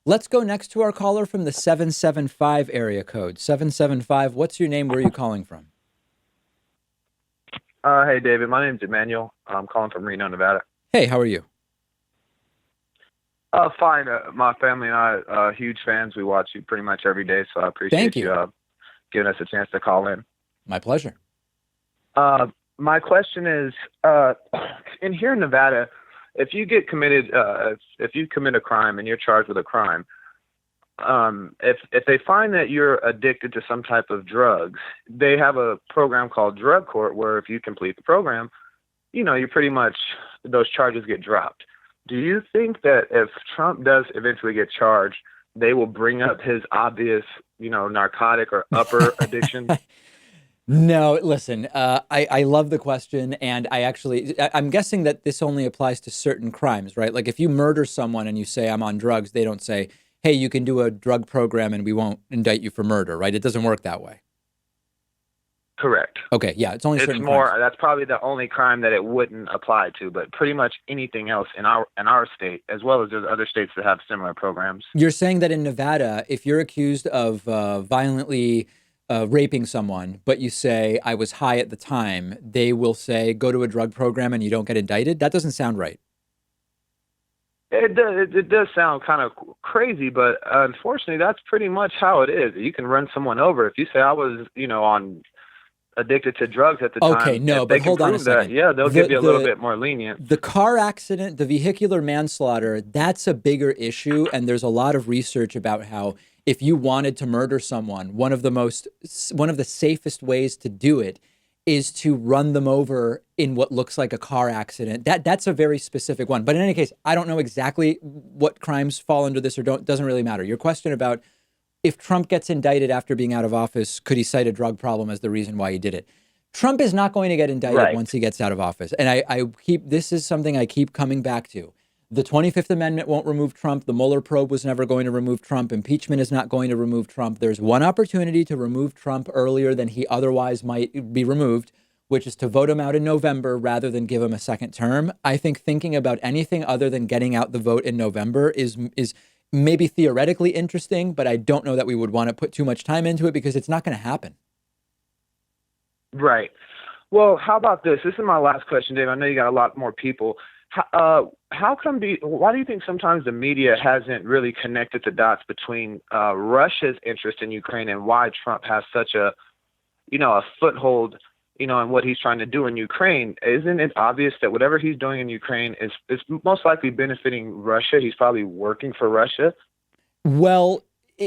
Let's go next to our caller from the 775 area code. 775, what's your name? Where are you calling from? Hey, David. My name's Emmanuel. I'm calling from Reno, Nevada. Hey, how are you? Fine. My family and I are huge fans. We watch you pretty much every day, so I Thank appreciate you. you giving us a chance to call in. My pleasure. My question is, in here in Nevada, if you get committed, if you commit a crime and you're charged with a crime, if they find that you're addicted to some type of drugs, they have a program called drug court where if you complete the program, you pretty much those charges get dropped. Do you think that if Trump does eventually get charged, they will bring up his obvious, narcotic or upper addictions? No, listen, I love the question. And I'm guessing that this only applies to certain crimes, right? Like if you murder someone and you say, I'm on drugs, they don't say, hey, you can do a drug program and we won't indict you for murder, right? It doesn't work that way. Correct. Okay. Yeah. It's only It's certain crimes. more. That's probably the only crime that it wouldn't apply to, but pretty much anything else in our state, as well as there's other states that have similar programs. You're saying that in Nevada, if you're accused of violently raping someone, but you say, I was high at the time, they will say, go to a drug program and you don't get indicted? That doesn't sound right. It does sound kind of crazy, but unfortunately, that's pretty much how it is. You can run someone over if you say I was, on addicted to drugs at the Okay, time. no, If but they can hold on a prove that, second. yeah, they'll The give you a little the bit more lenient. the car accident, the vehicular manslaughter, that's a bigger issue. And there's a lot of research about how if you wanted to murder someone, one of the safest ways to do it is to run them over in what looks like a car accident. That's a very specific one. But in any case, I don't know exactly what crimes fall under this or don't, doesn't really matter. Your question about if Trump gets indicted after being out of office, could he cite a drug problem as the reason why he did it? Trump is not going to get indicted Right. once he gets out of office. And this is something I keep coming back to. The 25th Amendment won't remove Trump. The Mueller probe was never going to remove Trump. Impeachment is not going to remove Trump. There's one opportunity to remove Trump earlier than he otherwise might be removed, which is to vote him out in November rather than give him a second term. I think thinking about anything other than getting out the vote in November is maybe theoretically interesting, but I don't know that we would want to put too much time into it because it's not going to happen. Right. Well, how about this? This is my last question, Dave. I know you got a lot more people. How come? Why do you think sometimes the media hasn't really connected the dots between Russia's interest in Ukraine and why Trump has such a foothold, in what he's trying to do in Ukraine? Isn't it obvious that whatever he's doing in Ukraine is most likely benefiting Russia? He's probably working for Russia. Well,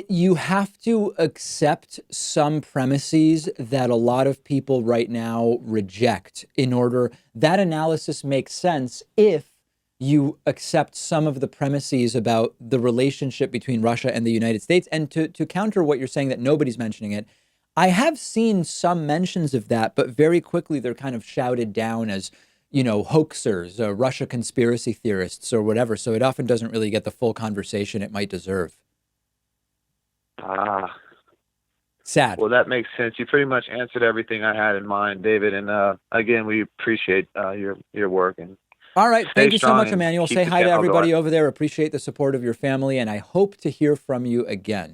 you have to accept some premises that a lot of people right now reject in order that analysis makes sense if you accept some of the premises about the relationship between Russia and the United States. And to counter what you're saying that nobody's mentioning it, I have seen some mentions of that, but very quickly they're kind of shouted down as, hoaxers, Russia conspiracy theorists or whatever. So it often doesn't really get the full conversation it might deserve. Ah, Sad. well, that makes sense. You pretty much answered everything I had in mind, David. And again, we appreciate your work and All right. stay Thank you so strong much, and Emmanuel. keep Say the hi to channel going. everybody over there. Appreciate the support of your family, and I hope to hear from you again.